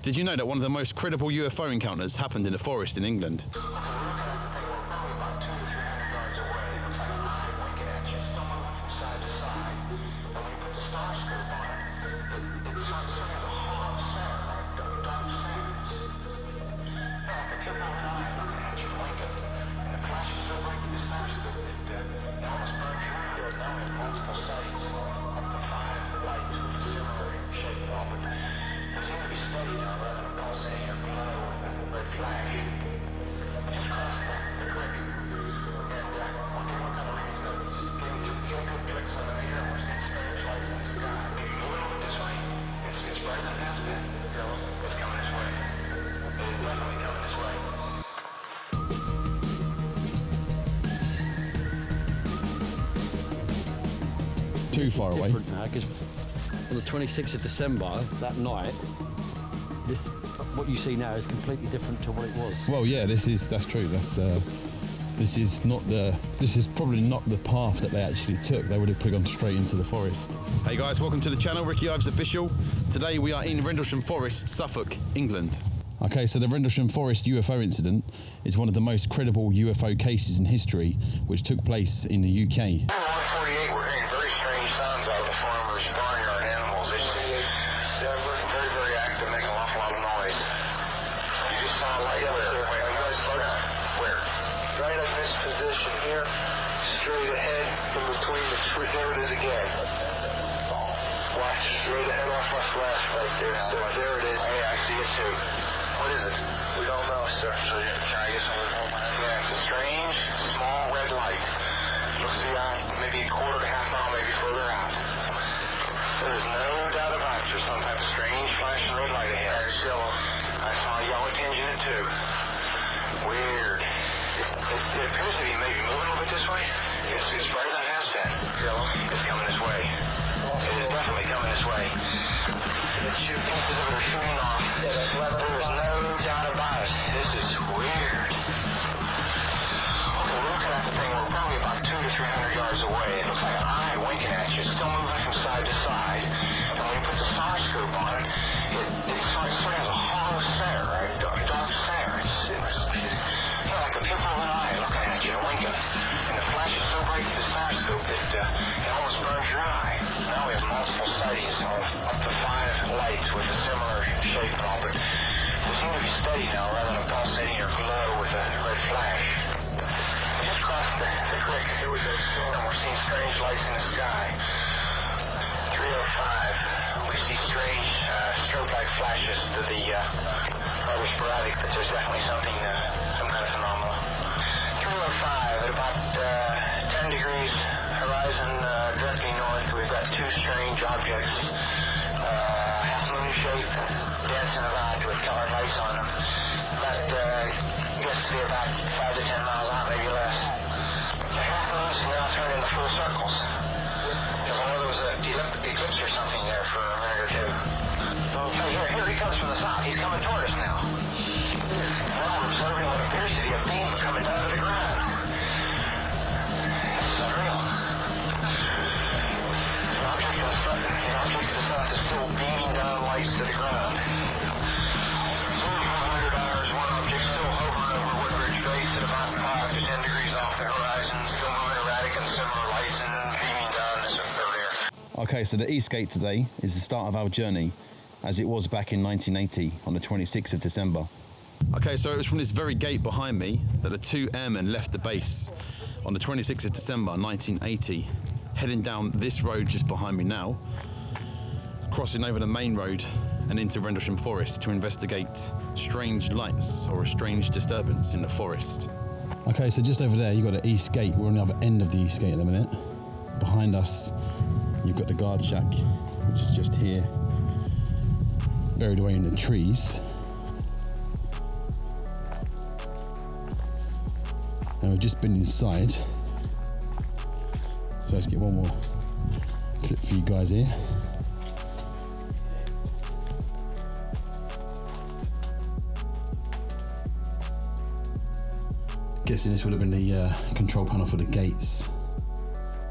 Did you know that one of the most credible UFO encounters happened in a forest in England? Too far away. Now, because on the 26th of December, that night, what you see now is completely different to what it was. Well, yeah, that's true. This is probably not the path that they actually took. They would have gone straight into the forest. Hey guys, welcome to the channel, Ricky Ives Official. Today we are in Rendlesham Forest, Suffolk, England. Okay, so the Rendlesham Forest UFO incident is one of the most credible UFO cases in history, which took place in the UK. 148, we're hearing very strange sounds out of the farmer's barnyard animals. They're very, very active, making an awful lot of noise. You just saw a light where? Wait, you guys slow down. Where? Right in this position here, straight ahead, in between the tree. There it is again. Watch straight ahead off my flash right there. So there it is. Hey, I see it too. What is it? We don't know, sir. So can I get some of the Yeah, it's a strange, small red light. You'll see maybe a quarter to half mile, maybe further out. There's no doubt about it. There's some type of strange flashing red light ahead. It's yellow. I saw a yellow tinge in it too. Weird. It appears to be maybe moving a little bit this way. It's right on has been. Yellow. It's coming this way. It is definitely coming this way. It's shooting pieces of it are shooting off. There's no doubt about it. This is weird. Okay, we're looking at the thing. We're probably about 200 to 300 yards away. It looks like an eye winking at you. It's still moving from side to side. And when you put the sonar scope on it, it sort of has a hollow center, right? Dark center. It's like a pupil of an eye looking at you and winking. And the flash is so bright to the sonar scope that it almost burns your eye. Now we have multiple sightings of up to 5 lights with a similar shape and all, but they seem to be steady now rather than pulsating or glow with a red flash. We just crossed the creek. Here we go. And we're seeing strange lights in the sky. 305. We see strange strobe-like flashes to the rather sporadic, but there's definitely something, some kind of phenomenon. 305 at about 10 degrees horizon directly north. We've got 2 strange objects, half-moon shape, dancing around with colored lights on them. About, guess to be about 5 to 10 miles out, maybe less. The half-moons now turn into full circles. Because I know there was an eclipse or something there for a minute or two. Okay, here he comes from the south. He's coming toward us now. Now we're observing what appears to be a beam coming down to the ground. This is unreal. The object to the south is still beaming down lights to the ground. 400 hours, one object still hovering over Woodbridge Base at about 5 to 10 degrees off the horizon, still moving erratic and similar lights and beaming down as earlier. Okay, so the East Gate today is the start of our journey, as it was back in 1980 on the 26th of December. Okay, so it was from this very gate behind me that the 2 airmen left the base on the 26th of December 1980, heading down this road just behind me now, crossing over the main road and into Rendlesham Forest to investigate strange lights or a strange disturbance in the forest. Okay, so just over there you've got the East Gate. We're on the other end of the East Gate at the minute. Behind us you've got the guard shack, which is just here, buried away in the trees. And we've just been inside, so let's get one more clip for you guys here. Guessing this would have been the control panel for the gates,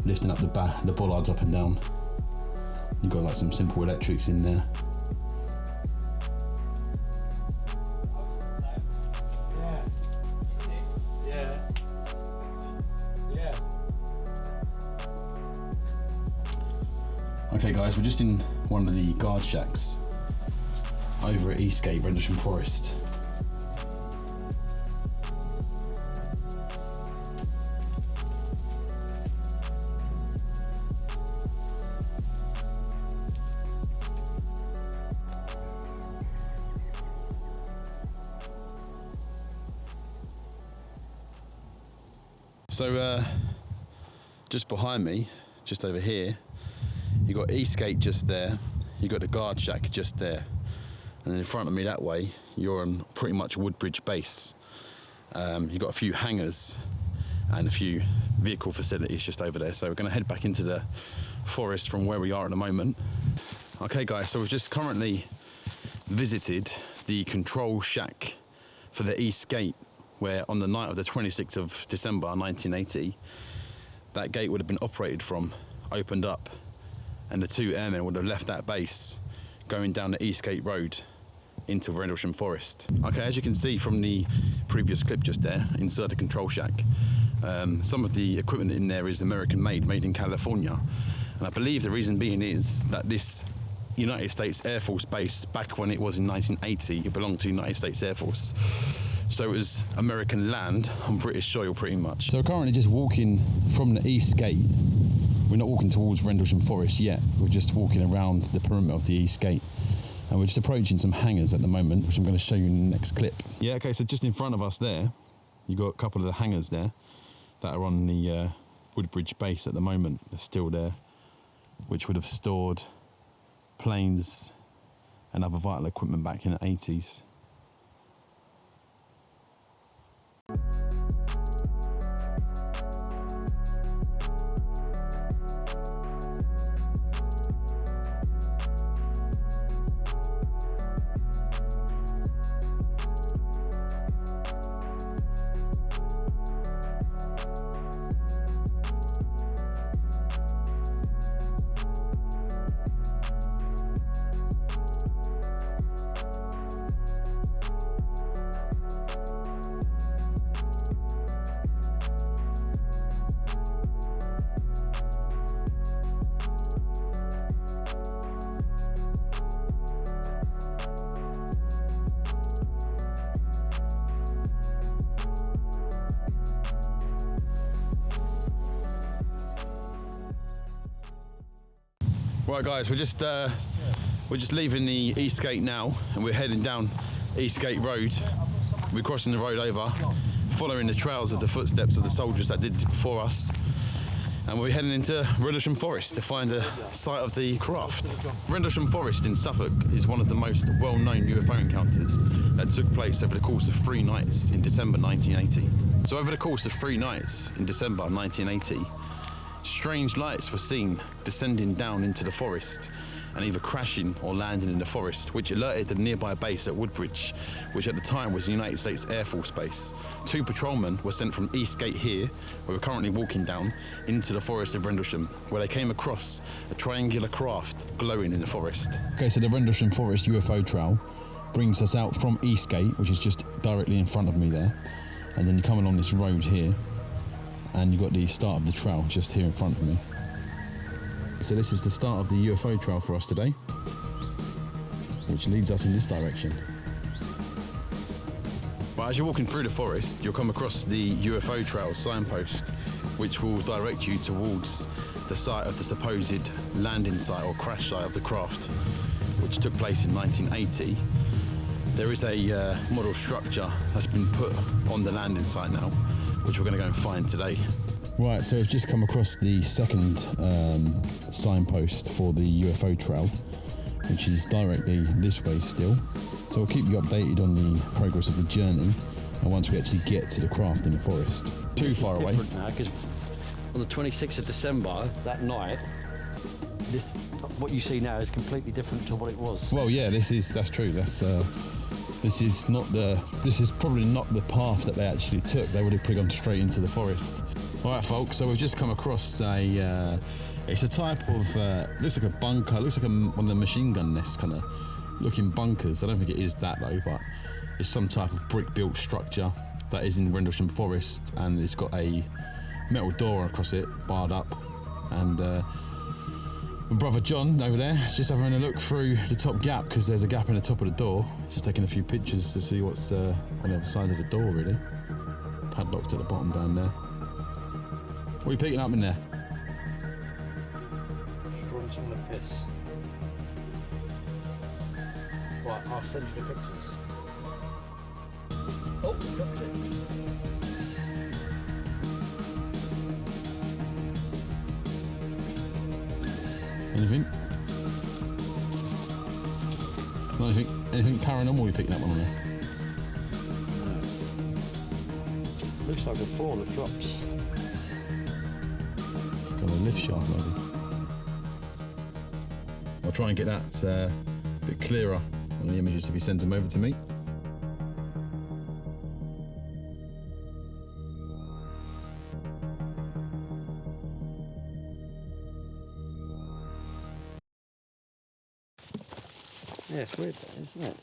lifting up the bollards up and down. You've got like some simple electrics in there. Okay guys, we're just in one of the guard shacks over at East Gate, Rendlesham Forest. So just behind me, just over here, you got East Gate just there, you got the guard shack just there, and then in front of me that way, you're on pretty much Woodbridge Base. You've got a few hangars and a few vehicle facilities just over there, so we're going to head back into the forest from where we are at the moment. Okay guys, so we've just currently visited the control shack for the East Gate, where on the night of the 26th of December 1980, that gate would have been operated from, opened up, and the two airmen would have left that base going down the East Gate Road into Rendlesham Forest. Okay, as you can see from the previous clip just there, inside the control shack, some of the equipment in there is American made in California. And I believe the reason being is that this United States Air Force base, back when it was in 1980, it belonged to United States Air Force. So it was American land on British soil, pretty much. So we're currently just walking from the East Gate. We're not walking towards Rendlesham Forest yet. We're just walking around the perimeter of the East Gate. And we're just approaching some hangars at the moment, which I'm going to show you in the next clip. Yeah, okay, so just in front of us there, you've got a couple of the hangars there that are on the Woodbridge base at the moment. They're still there, which would have stored planes and other vital equipment back in the 80s. Right guys, we're just leaving the East Gate now, and we're heading down East Gate Road. We're crossing the road over, following the trails of the footsteps of the soldiers that did before us, and we're heading into Rendlesham Forest to find the site of the craft. Rendlesham Forest in Suffolk is one of the most well-known UFO encounters that took place over the course of 3 nights in December 1980. So over the course of 3 nights in December 1980, strange lights were seen descending down into the forest and either crashing or landing in the forest, which alerted the nearby base at Woodbridge, which at the time was the United States Air Force Base. 2 patrolmen were sent from East Gate here, where we're currently walking down, into the forest of Rendlesham, where they came across a triangular craft glowing in the forest. Okay, so the Rendlesham Forest UFO Trail brings us out from East Gate, which is just directly in front of me there, and then you come along this road here, and you've got the start of the trail just here in front of me. So this is the start of the UFO trail for us today, which leads us in this direction. But as you're walking through the forest, you'll come across the UFO trail signpost, which will direct you towards the site of the supposed landing site or crash site of the craft, which took place in 1980. There is a model structure that's been put on the landing site now, which we're going to go and find today. Right, so we've just come across the second signpost for the UFO trail, which is directly this way still. So we'll keep you updated on the progress of the journey, and once we actually get to the craft in the forest. Too far away. Now, because on the 26th of December, that night, what you see now is completely different to what it was. Well, yeah, that's true. This is probably not the path that they actually took. They would have probably gone straight into the forest. All right, folks. So we've just come across it's a type of looks like a bunker. Looks like one of the machine gun nest kind of looking bunkers. I don't think it is that though, but it's some type of brick-built structure that is in Rendlesham Forest, and it's got a metal door across it, barred up, and we're My brother John over there is just having a look through the top gap because there's a gap in the top of the door. Just taking a few pictures to see what's on the other side of the door, really. Padlocked at the bottom down there. What are you picking up in there? Strong smell of piss. Right, I'll send you the pictures. Oh, dropped it. Anything? Anything paranormal you picking up on there? Looks like a fall that drops. It's got a lift shaft, maybe. I'll try and get that a bit clearer on the images if you send them over to me. Yeah, it's weird, that, isn't it?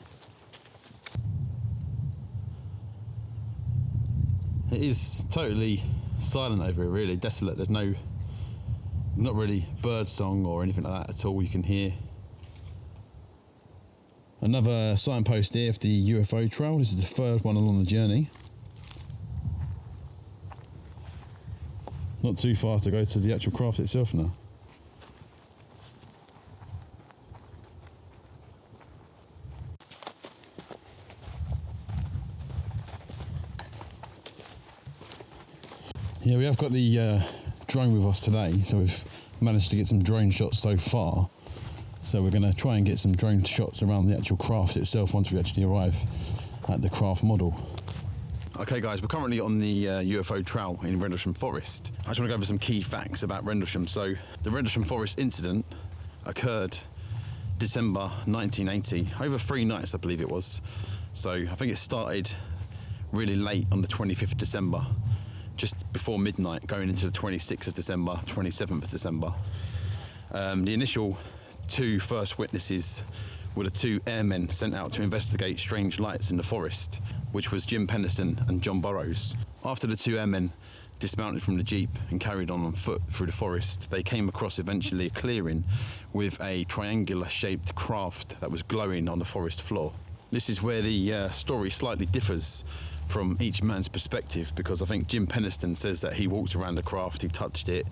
It is totally silent over here, really desolate. There's not really bird song or anything like that at all you can hear. Another signpost here of the UFO Trail. This is the third one along the journey. Not too far to go to the actual craft itself now. Yeah, we have got the drone with us today, so we've managed to get some drone shots so far. So we're going to try and get some drone shots around the actual craft itself once we actually arrive at the craft model. Okay guys, we're currently on the UFO Trail in Rendlesham Forest. I just want to go over some key facts about Rendlesham. So the Rendlesham Forest Incident occurred December 1980, over 3 nights I believe it was. So I think it started really late on the 25th of December. Just before midnight, going into the 26th of December, 27th of December. The initial 2 first witnesses were the 2 airmen sent out to investigate strange lights in the forest, which was Jim Penniston and John Burroughs. After the 2 airmen dismounted from the jeep and carried on foot through the forest, they came across eventually a clearing with a triangular shaped craft that was glowing on the forest floor. This is where the story slightly differs from each man's perspective, because I think Jim Penniston says that he walked around the craft, he touched it,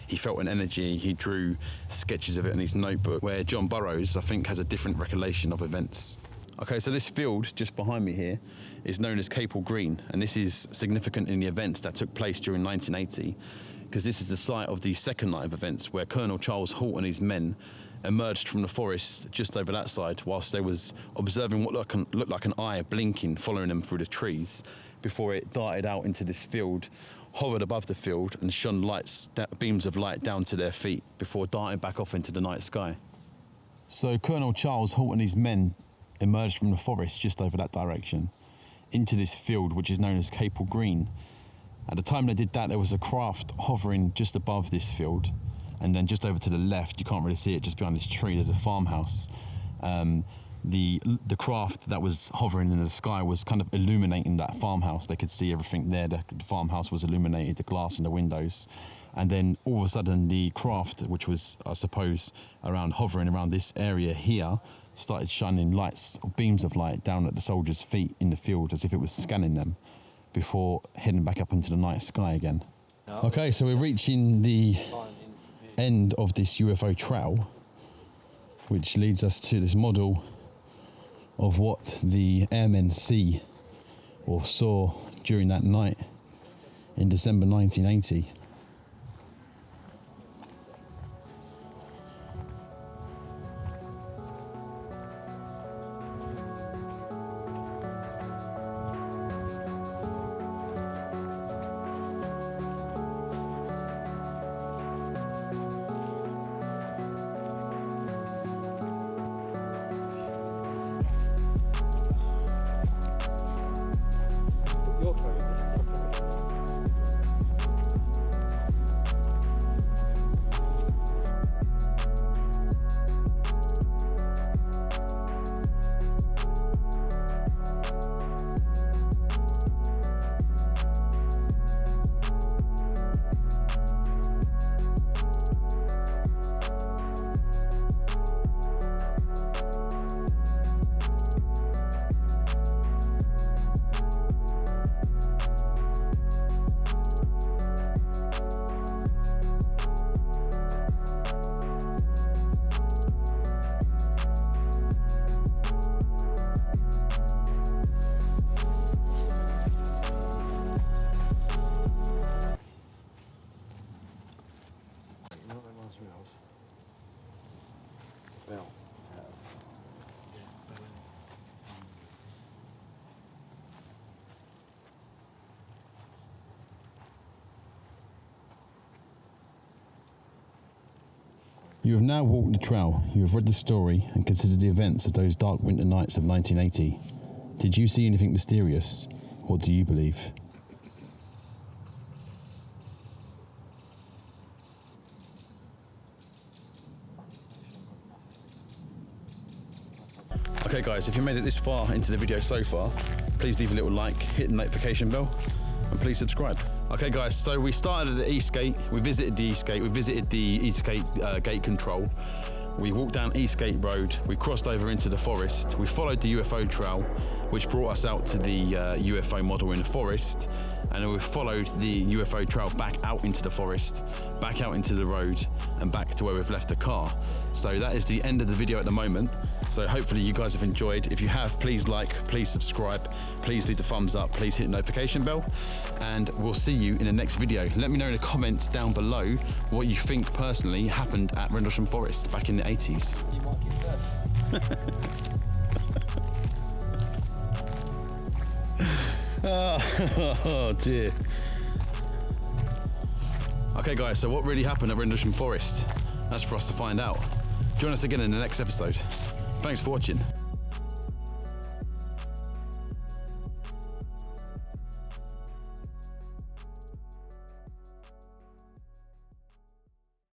he felt an energy, he drew sketches of it in his notebook, where John Burroughs, I think, has a different recollection of events. Okay, so this field just behind me here is known as Capel Green, and this is significant in the events that took place during 1980, because this is the site of the second night of events where Colonel Charles Halt and his men emerged from the forest just over that side whilst they was observing what looked like an eye blinking, following them through the trees, before it darted out into this field, hovered above the field and shone beams of light down to their feet before darting back off into the night sky. So Colonel Charles Halt and his men emerged from the forest just over that direction into this field, which is known as Capel Green. At the time they did that, there was a craft hovering just above this field. And then just over to the left, you can't really see it, just behind this tree, there's a farmhouse. The craft that was hovering in the sky was kind of illuminating that farmhouse. They could see everything there. The farmhouse was illuminated, the glass in the windows. And then all of a sudden, the craft, which was, I suppose, hovering around this area here, started shining lights, or beams of light, down at the soldiers' feet in the field, as if it was scanning them, before heading back up into the night sky again. Okay, so we're reaching the end of this UFO trail, which leads us to this model of what the airmen see or saw during that night in December 1980. You have now walked the trail, you have read the story and considered the events of those dark winter nights of 1980. Did you see anything mysterious? What do you believe? Okay guys, if you made it this far into the video so far, please leave a little like, hit the notification bell, and please subscribe. Okay guys, so we started at the East Gate, we visited the East Gate, we visited the East Gate gate control, we walked down East Gate Road, we crossed over into the forest, we followed the UFO Trail, which brought us out to the UFO model in the forest, and then we followed the UFO Trail back out into the forest, back out into the road, and back to where we've left the car. So that is the end of the video at the moment. So hopefully you guys have enjoyed. If you have, please like, please subscribe, please leave the thumbs up, please hit the notification bell, and we'll see you in the next video. Let me know in the comments down below what you think personally happened at Rendlesham Forest back in the 80s. Oh dear. Okay guys, so what really happened at Rendlesham Forest? That's for us to find out. Join us again in the next episode. Thanks for watching.